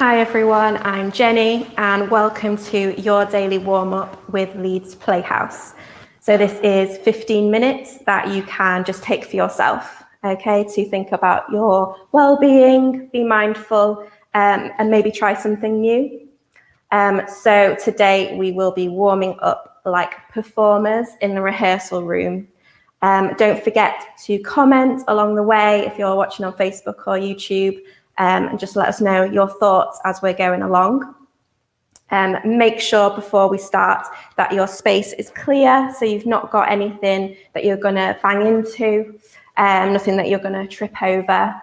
Hi everyone, I'm Jenny and welcome to your daily warm-up with Leeds Playhouse. So this is 15 minutes that you can just take for yourself, okay, to think about your well-being, be mindful, and maybe try something new. So today we will be warming up like performers in the rehearsal room. Don't forget to comment along the way if you're watching on Facebook or YouTube, and just let us know your thoughts as we're going along. Make sure before we start that your space is clear, so you've not got anything that you're going to bang into, nothing that you're going to trip over.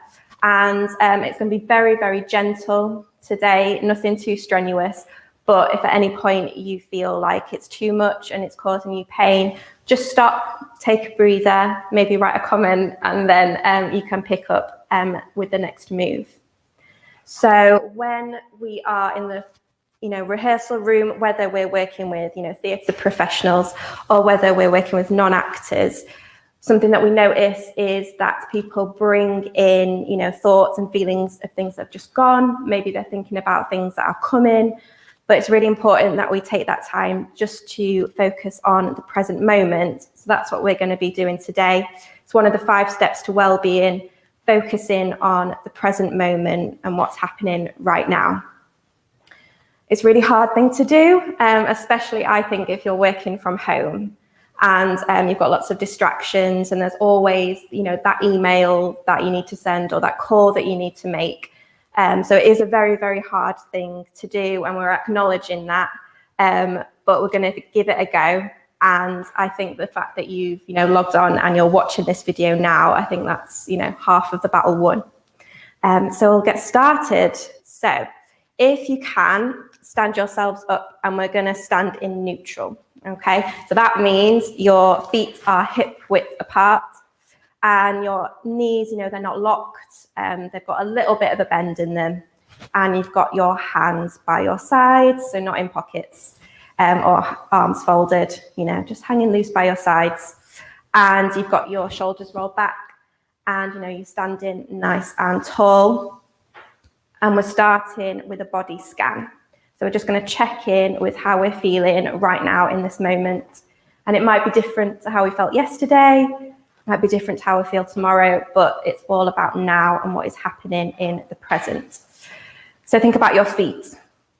And it's going to be very, very gentle today, nothing too strenuous. But if at any point you feel like it's too much and it's causing you pain, just stop, take a breather, maybe write a comment, and then you can pick up with the next move. So when we are in the rehearsal room, whether we're working with theatre professionals or whether we're working with non-actors, something that we notice is that people bring in thoughts and feelings of things that have just gone. Maybe they're thinking about things that are coming, but it's really important that we take that time just to focus on the present moment. So that's what we're going to be doing today. It's one of the 5 steps to well-being, focusing on the present moment and what's happening right now. It's a really hard thing to do, especially I think if you're working from home and you've got lots of distractions and there's always that email that you need to send or that call that you need to make. So it is a very, very hard thing to do, and we're acknowledging that, but we're going to give it a go. And I think the fact that you've logged on and you're watching this video now, I think that's half of the battle won. So we'll get started. So if you can, stand yourselves up, and we're going to stand in neutral. Okay, so that means your feet are hip width apart and your knees, they're not locked. They've got a little bit of a bend in them, and you've got your hands by your sides, so not in pockets. Or arms folded, just hanging loose by your sides. And you've got your shoulders rolled back, and you're standing nice and tall. And we're starting with a body scan. So we're just going to check in with how we're feeling right now in this moment. And it might be different to how we felt yesterday, it might be different to how we feel tomorrow, but it's all about now and what is happening in the present. So think about your feet,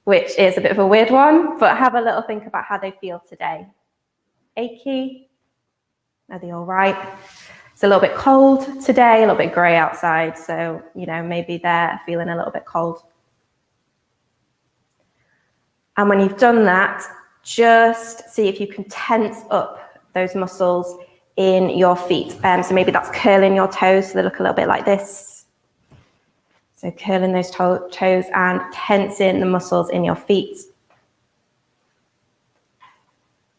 which is a bit of a weird one, but have a little think about how they feel today. Achy? Are they all right? It's a little bit cold today, a little bit grey outside, so maybe they're feeling a little bit cold. And when you've done that, just see if you can tense up those muscles in your feet. So maybe that's curling your toes so they look a little bit like this. So curling those toes and tensing the muscles in your feet.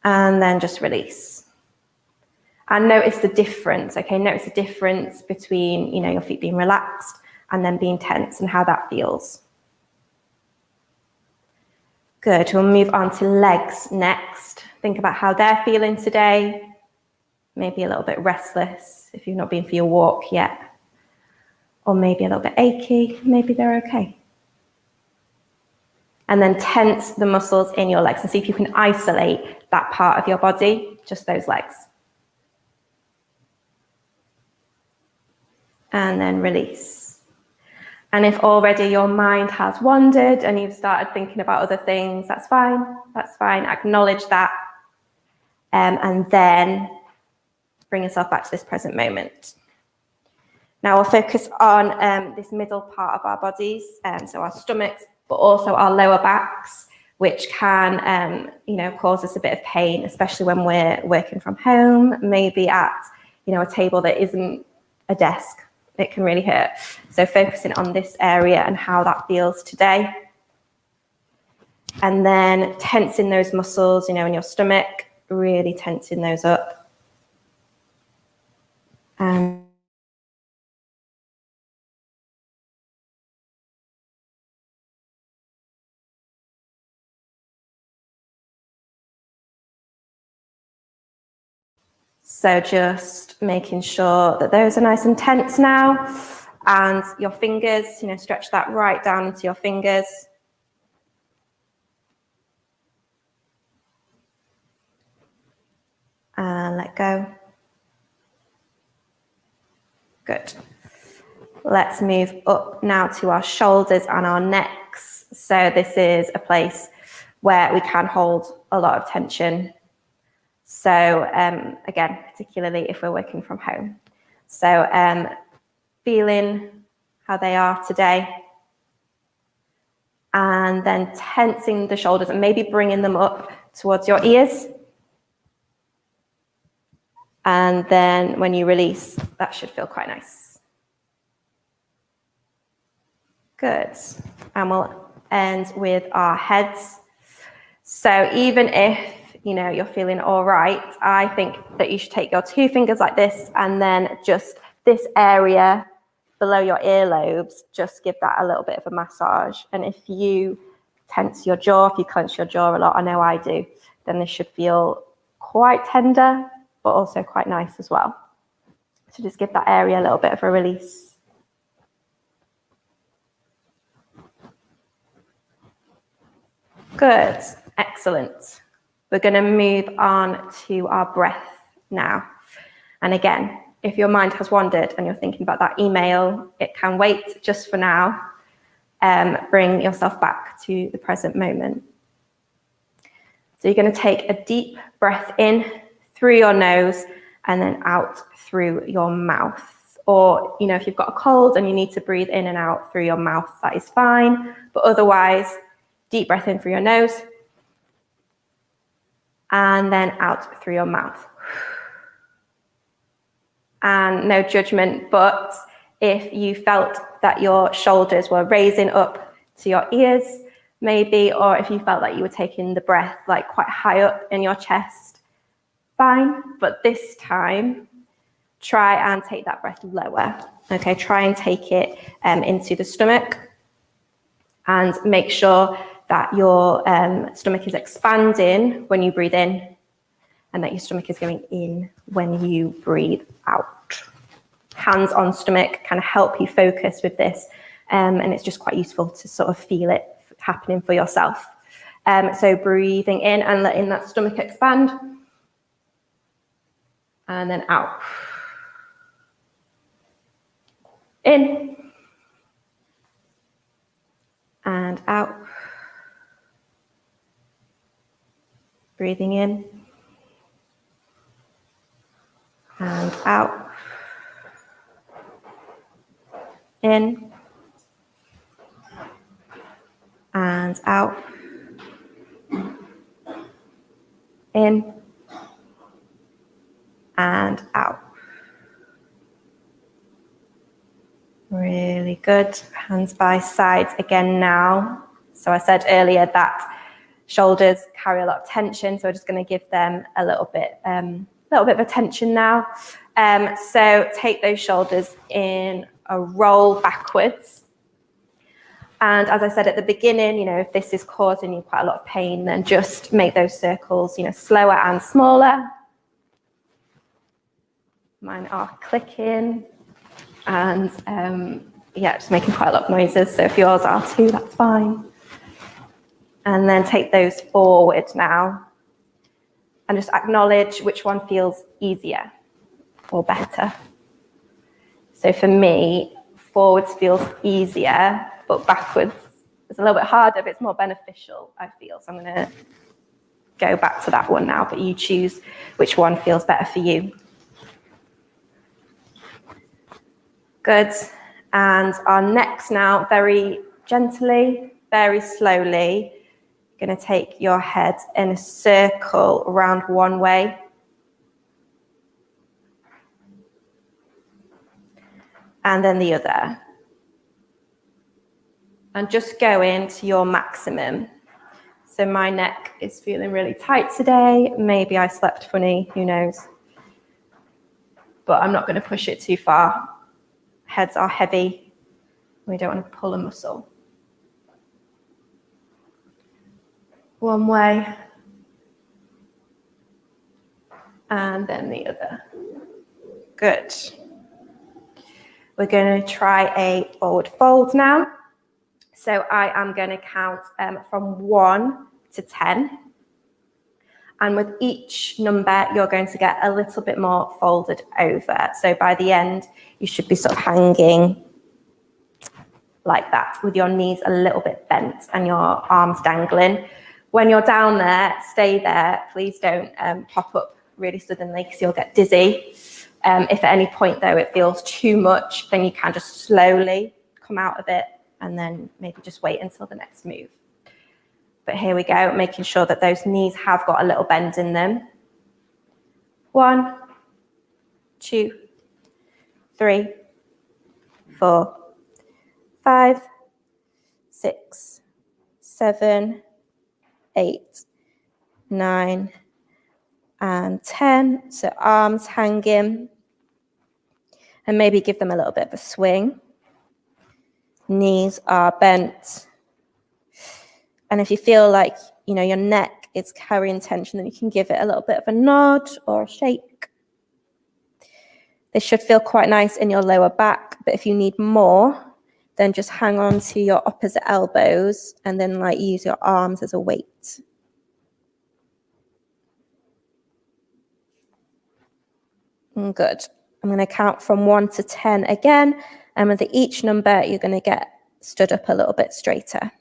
And then just release. And notice the difference, okay? Notice the difference between, your feet being relaxed and then being tense and how that feels. Good, we'll move on to legs next. Think about how they're feeling today. Maybe a little bit restless if you've not been for your walk yet. Or maybe a little bit achy, maybe they're okay. And then tense the muscles in your legs and see if you can isolate that part of your body, just those legs. And then release. And if already your mind has wandered and you've started thinking about other things, that's fine, acknowledge that. And then bring yourself back to this present moment. Now we'll focus on this middle part of our bodies, so our stomachs, but also our lower backs, which can, cause us a bit of pain, especially when we're working from home, maybe at, a table that isn't a desk. It can really hurt. So focusing on this area and how that feels today. And then tensing those muscles, in your stomach, really tensing those up. So just making sure that those are nice and tense now. And your fingers, stretch that right down into your fingers. And let go. Good. Let's move up now to our shoulders and our necks. So this is a place where we can hold a lot of tension. So again, particularly if we're working from home. So feeling how they are today. And then tensing the shoulders and maybe bringing them up towards your ears. And then when you release, that should feel quite nice. Good. And we'll end with our heads. So even if, you're feeling all right, I think that you should take your two fingers like this and then just this area below your earlobes, just give that a little bit of a massage. And if you tense your jaw, if you clench your jaw a lot, I know I do, then this should feel quite tender, but also quite nice as well. So just give that area a little bit of a release. Good, excellent. We're going to move on to our breath now. And again, if your mind has wandered and you're thinking about that email, it can wait just for now. Bring yourself back to the present moment. So you're going to take a deep breath in through your nose and then out through your mouth. Or, if you've got a cold and you need to breathe in and out through your mouth, that is fine. But otherwise, deep breath in through your nose and then out through your mouth. And no judgment, but if you felt that your shoulders were raising up to your ears, maybe, or if you felt like you were taking the breath like quite high up in your chest, fine. But this time, try and take that breath lower. Okay, try and take it into the stomach and make sure that your stomach is expanding when you breathe in and that your stomach is going in when you breathe out. Hands on stomach kind of help you focus with this, and it's just quite useful to sort of feel it happening for yourself. So breathing in and letting that stomach expand, and then out. In and out. Breathing in and out. In and out. In and out. Really good. Hands by sides again now. So I said earlier that shoulders carry a lot of tension, so we're just going to give them a little bit of attention now. So take those shoulders in a roll backwards. And as I said at the beginning, if this is causing you quite a lot of pain, then just make those circles, slower and smaller. Mine are clicking and just making quite a lot of noises. So if yours are too, that's fine. And then take those forward now and just acknowledge which one feels easier or better. So for me, forwards feels easier, but backwards is a little bit harder, but it's more beneficial, I feel. So I'm going to go back to that one now, but you choose which one feels better for you. Good. And our necks now, very gently, very slowly, going to take your head in a circle around one way. And then the other. And just go into your maximum. So my neck is feeling really tight today. Maybe I slept funny, who knows. But I'm not going to push it too far. Heads are heavy. We don't want to pull a muscle. One way. And then the other. Good. We're going to try a forward fold now. So I am going to count from 1 to 10. And with each number, you're going to get a little bit more folded over. So by the end, you should be sort of hanging like that with your knees a little bit bent and your arms dangling. When you're down there, stay there. Please don't pop up really suddenly because you'll get dizzy. If at any point, though, it feels too much, then you can just slowly come out of it and then maybe just wait until the next move. But here we go, making sure that those knees have got a little bend in them. 1, 2, 3, 4, 5, 6, 7, 8, 9, and 10. So arms hanging. And maybe give them a little bit of a swing. Knees are bent. And if you feel like, your neck is carrying tension, then you can give it a little bit of a nod or a shake. This should feel quite nice in your lower back, but if you need more, then just hang on to your opposite elbows and then use your arms as a weight. Good. I'm going to count from 1 to 10 again, and with each number, you're going to get stood up a little bit straighter.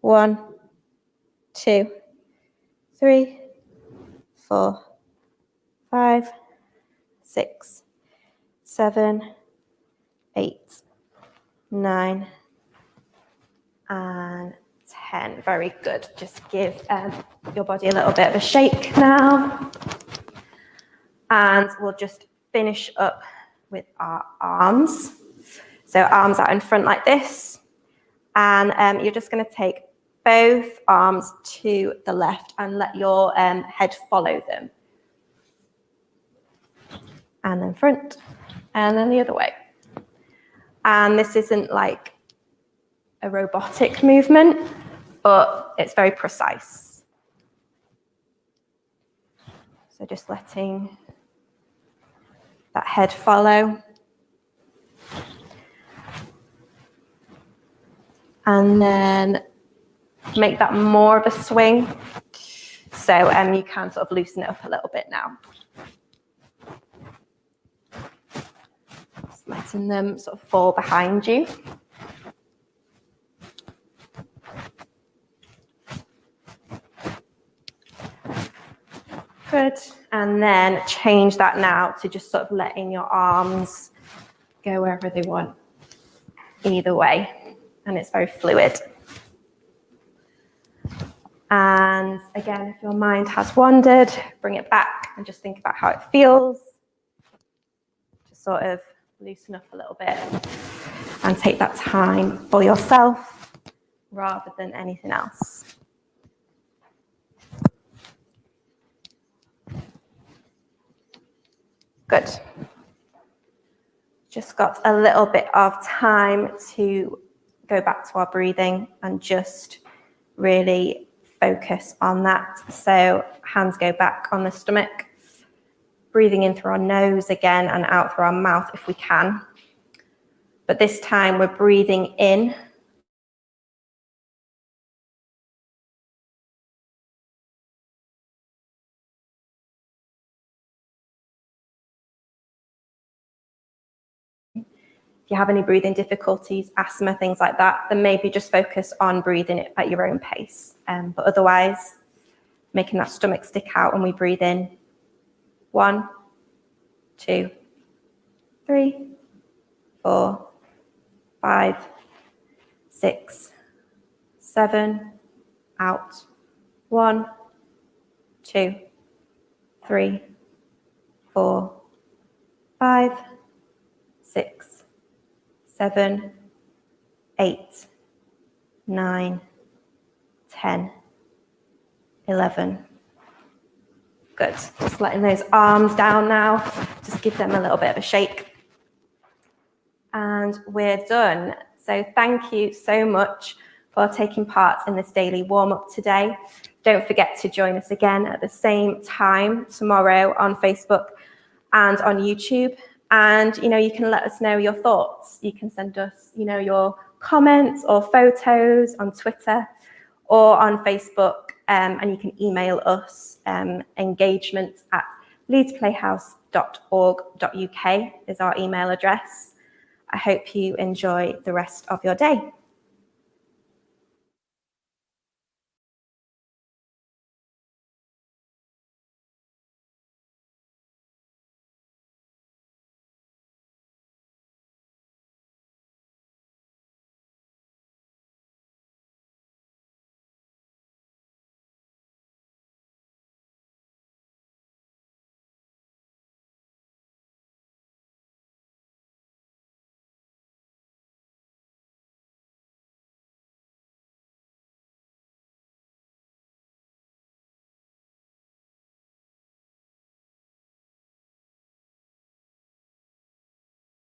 1, 2, 3, 4, 5, 6, 7, 8, 9, and 10. Very good. Just give your body a little bit of a shake now. And we'll just finish up with our arms. So arms out in front like this. And you're just going to take both arms to the left and let your head follow them. And then front, and then the other way. And this isn't like a robotic movement, but it's very precise. So just letting that head follow. And then make that more of a swing. So you can sort of loosen it up a little bit now. Just letting them sort of fall behind you. Good. And then change that now to just sort of letting your arms go wherever they want, either way. And it's very fluid. And again, if your mind has wandered, bring it back and just think about how it feels. Just sort of loosen up a little bit and take that time for yourself rather than anything else. Good. Just got a little bit of time to go back to our breathing and just really focus on that. So hands go back on the stomach, breathing in through our nose again and out through our mouth if we can. But this time we're breathing in. If you have any breathing difficulties, asthma, things like that, then maybe just focus on breathing at your own pace. But otherwise, making that stomach stick out when we breathe in. 1, 2, 3, 4, 5, 6, 7, out. 1, 2, 3, 4, 5, 6, 7, 8, 9, 10, 11. Good. Just letting those arms down now. Just give them a little bit of a shake. And we're done. So thank you so much for taking part in this daily warm-up today. Don't forget to join us again at the same time tomorrow on Facebook and on YouTube. And, you can let us know your thoughts. You can send us, your comments or photos on Twitter or on Facebook, and you can email us, engagement@leedsplayhouse.org.uk is our email address. I hope you enjoy the rest of your day.